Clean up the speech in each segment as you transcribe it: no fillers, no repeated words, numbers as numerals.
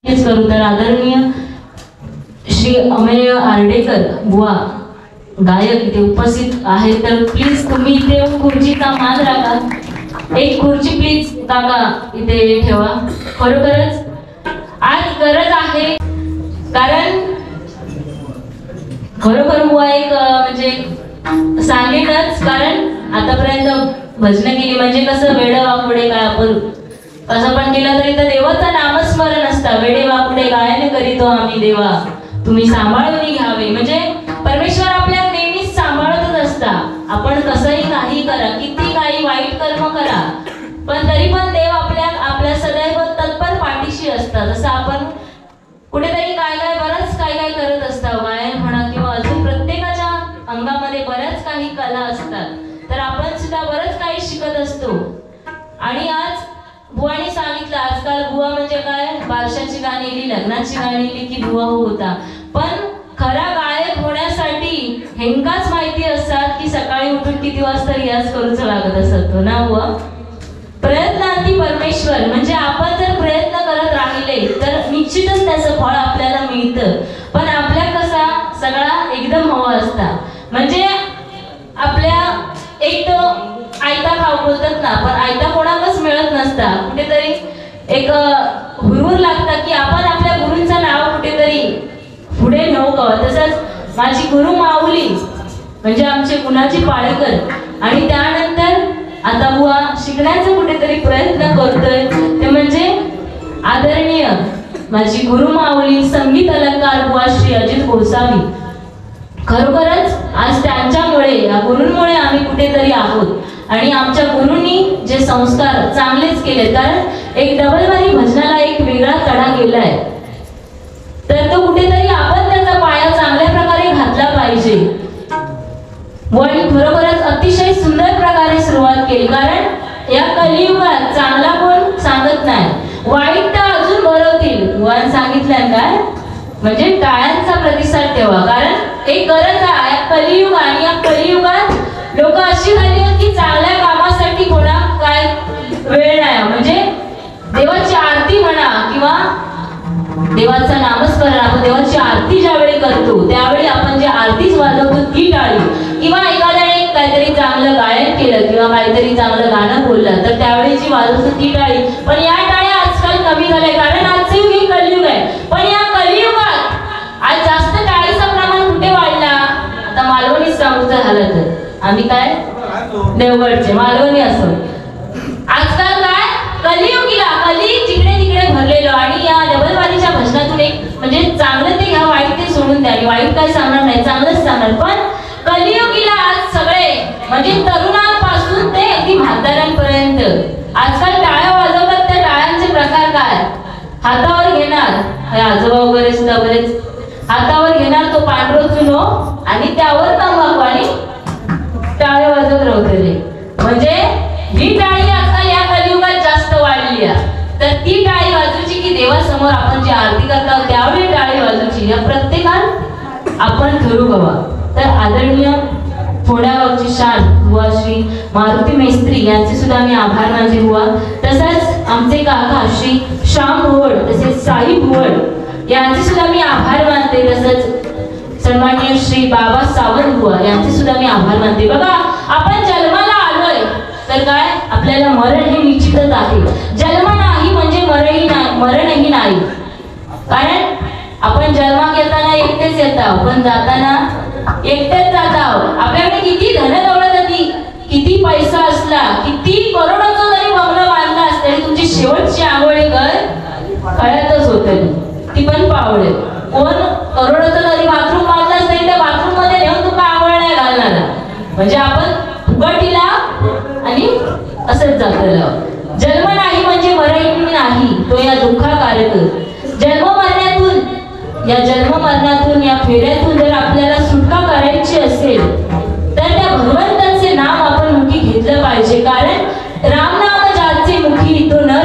करू तर आदरणीय श्री अमेय आर्डेकर बुवा गायक इथे उपस्थित आहेत, तर प्लीज तुम्ही इथे खुर्चीचा मान राखा. एक खुर्ची प्लीज काका इथे ठेवा. खरोखरच आज गरज आहे, कारण खरोखर बुवा एक म्हणजे सांगेनच, कारण आतापर्यंत भजन केली म्हणजे कसं वेड वाकुडे काय आपण असं पण केलं तरी तर देवाचं नामस्मरण असतं. वेडे वाकुडे गायन करीतो आम्ही देवा, तुम्ही सांभाळून घ्यावे. म्हणजे परमेश्वर आपल्याला नेहमीच सांभाळतच असता. आपण कसंही काही करा, किती काही वाईट कर्म करा, पण तरी पण देव आपल्या सदैव तत्पर पाठीशी असतात. जसं आपण कुठेतरी काय बरंच काय करत असतो, गायन म्हणा किंवा अजून प्रत्येकाच्या अंगामध्ये बऱ्याच काही कला असतात, तर आपण सुद्धा बरंच काही शिकत असतो. आणि आज बुवाने सांगितलं, आजकाल बुवा म्हणजे काय, बारशाची गाणी लिहिली, लग्नाची गाणी लिहिली की बुवा होता. पण खरा गायक होण्यासाठी हेंकाच माहिती असतात की सकाळी उठून किती वाजता रियाज करूच लागत असतो ना बुवा. प्रयत्नांती परमेश्वर, म्हणजे आपण जर प्रयत्न करत राहिले तर निश्चितच त्याचं फळ आपल्याला मिळतं. पण आपल्या कसा सगळा एकदम हवा असता, म्हणजे आपल्या एक तो आयता खाऊ बोलतात ना, पण आयता कोणालाच मिळत नसता. कुठेतरी एक हुरहुर लागतात की आपण आपल्या गुरूंचं नाव कुठेतरी पुढे नेऊ का. तसंच माझी गुरु माऊली म्हणजे आमचे गुणाची पाळेकर, आणि त्यानंतर आता बुवा शिकण्याचा कुठेतरी प्रयत्न करतोय, ते म्हणजे आदरणीय माझी गुरु माऊली संगीत अलंकार बुवा श्री अजित गोसावी. खरोखरच आज त्यांच्यामुळे, या गुरूंमुळे आम्ही कुठेतरी आहोत. आणि आमच्या गुरूंनी जे संस्कार चांगलेच केले, कारण एक डबलवारी भजनाला एक वेगळा तडा केलाय, तर तो कुठेतरी आपण त्याचा पाया चांगल्या प्रकारे घातला पाहिजे. आणि खरोखरच अतिशय सुंदर प्रकारे सुरुवात केली, कारण या कलियुगात चांगला कोण सांगत नाही, वाईट तर अजून बरवतील. वन सांगितलं काय, म्हणजे टाळ्यांचा प्रतिसाद ठेवा, कारण एक गरज आहे या कलियुग. आणि या कलियुगात लोक अशी झाली की चांगल्या कामासाठी कोणा काय वेळ नाही. म्हणजे देवाची आरती म्हणा किंवा देवाचं नामस्मरण, आपण देवाची आरती ज्यावेळी करतो त्यावेळी आपण जे आरतीच वाजवतो ती टाळी, किंवा एखाद्याने काहीतरी चांगलं गायन केलं किंवा काहीतरी चांगलं गाणं बोललं तर त्यावेळी जी वाजवतो ती टाळी. पण या टाळ्या आजकाल कमी झाल्या, कारण आजचे युग हे कलियुग आहे. पण या कलियुगात आज जास्त टाळीचं प्रमाण कुठे वाढला, आता मालवणी सांगूचं झालं तर आम्ही काय देवगडचे मालवणी असो, आजकाल काय कलियुगीला कली जिकडे तिकडे भरलेलो. आणि या डबलवारीच्या भजनातून एक म्हणजे चांगलं ते घ्या, वाईट ते सोडून द्या. आणि वाईट काय सांगणार नाही, चांगलंच सांगणार. पण कलियुगीला आज सगळे म्हणजे तरुणांपासून ते अगदी म्हाताऱ्यांपर्यंत आजकाल टाळ्या वाजवतात. त्या टाळ्यांचे प्रकार काय, हातावर घेणार, हे आजोबा वगैरे सुद्धा बरेच हातावर घेणार तो पांढरा चुनो आणि त्यावर तंबाखू आणि टाळे वाजत राहते. म्हणजे ही टाळी आजकाल या कलियुगात जास्त वाढली आहे, तर ती टाळी वाजवायची की देवासमोर आपण जी आरती करतो त्यावेळी टाळी वाजवायची, या प्रत्येकात आपण ठरवू हवा. तर आदरणीय फोड्यागावची शान बुवा श्री मारुती मेस्त्री यांचे सुद्धा मी आभार मानते बुवा. तसंच आमचे काका श्री श्याम भुवड तसेच साई भुवड यांचे सुद्धा मी आभार मानते. तसंच सन्माननीय श्री बाबा सावंत बुवा यांचे सुद्धा मी आभार मानते. बघा आपण जन्माला आलोय तर काय आपल्याला मरण हे निश्चितच आहे. जन्म नाही म्हणजे मरणही नाही, कारण आपण जन्मात येताना एकटेच येतो, पण जाताना एकटेच जात आहोत. आपल्याकडे किती धन दौलत होती, किती पैसा असला, किती करोडोचा जरी बंगला बांधला असला तरी तुमची शेवटची आंघोळी कळतच होते, ती पण पावळे. कोण करोडोचं जरी बाथरूम बांधलं असेल तर बाथरूम मध्ये नेऊन तुला आंघोळ नाही घालणार, म्हणजे आपण फुगटीला आणि असंच जातलं. जन्म नाही म्हणजे मरण नाही, तो या दुःखाकारक. जन्म मरणातून या फेऱ्यातून जर आपल्याला सुटका करायची असेल तर त्या भगवंताचे नाम आपण मुखी घेतलं पाहिजे, कारण राम नाम ज्याचे मुखी तो नर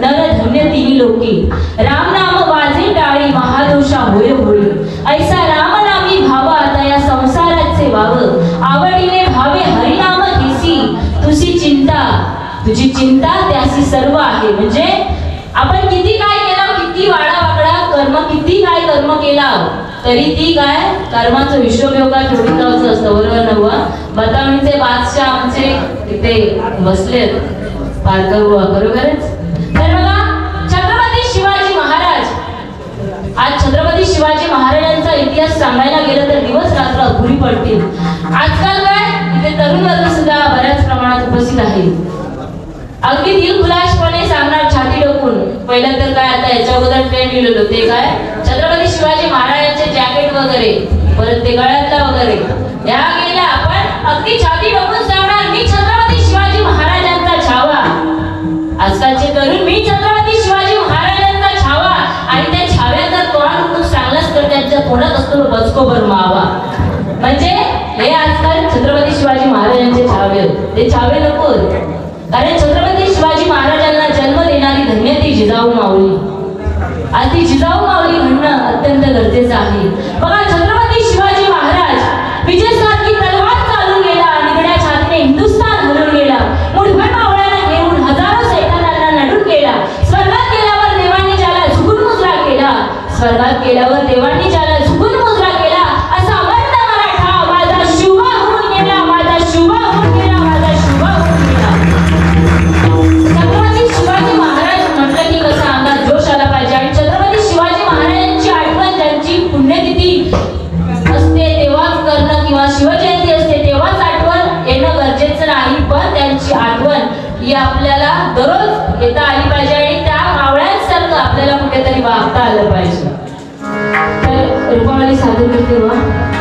धन्य तिन्ही लोकी. राम नाम वाजे टाळी महादोषा होय होळी, ऐसा राम नामी भावा आता या संसाराचे वाव. आवडीने भावे हरिनाम घेसी तुझी चिंता त्यासी सर्व आहे. म्हणजे आपण किती काय केलं, किती वाडावाकड किती काय कर्म केला तरी ती काय कर्माचं विश्वयोगा ठेवण्याचं असतं, बरोबर नव्हा? बतावणीचे बादशाह आमचे इथे बसलेत पारकर बुवा, बरोबरच? तर बघा छत्रपती शिवाजी महाराज, आज छत्रपती शिवाजी महाराजांचा इतिहास सांगायला गेलं तर दिवस रात्र अपुरी पडतील. आजकाल काय इथे तरुण वर्ग सुद्धा बऱ्याच प्रमाणात उपस्थित आहे. अगदी दिलखुलासपणे सांगणार छाती डोकून. पहिलं तर काय आता याच्या अगोदर ट्रेंड लिहिलेलं ते काय छत्रपती शिवाजी महाराजांचे जॅकेट वगैरे, परत ते गळ्यातला वगैरे या गेल्या. आपण अगदी छाती डोकून सांगणार मी छत्रपती शिवाजी महाराजांचा छावा. आजकालचे तरुण मी छत्रपती शिवाजी महाराजांचा छावा, आणि त्या छाव्याचा तोंड खूप चांगलाच तर त्यांच्या तोंडात असतो बचकोबर मावा. म्हणजे हे आजकाल छत्रपती शिवाजी महाराजांचे छावे, ते छावे नको. कारण छत्रपती शिवाजी महाराजांना जन्म देणारी धन्य ती जिजाऊ माऊली. आज ती जिजाऊ माऊली म्हणणं अत्यंत गरजेचं आहे. बघा छत्रपती शिवाजी महाराज विजयसारखी तलवार चालून गेला, निगड्या छातीने हिंदुस्थान हलून गेला, मुठभर मावळ्यांना घेऊन हजारो सैनिकांना नडून गेला. स्वर्गात गेल्यावर देवांनी ज्याला झुकून मुजरा केला, स्वर्गात गेल्यावर देवांनी ज्याला झुकून मुजरा केला, असा अमर्त मराठा माझा शिवा होऊन गेला, माझा शिवा होऊन गेला, माझा शिवा होऊन गेला. छत्रपती शिवाजी महाराज म्हटलं की कसं अंगात जोश आला पाहिजे. आणि छत्रपती शिवाजी महाराजांची आठवण ज्यांची पुण्यतिथी असते तेव्हाच करणं, किंवा शिवजयंती असते तेव्हाच आठवण येणं गरजेचं नाही, पण त्यांची आठवण ही आपल्याला दररोज येता आली पाहिजे आणि त्या मावळ्यांसारखं आपल्याला कुठेतरी वागता आलं पाहिजे. तर रूपावली सादर करते वा.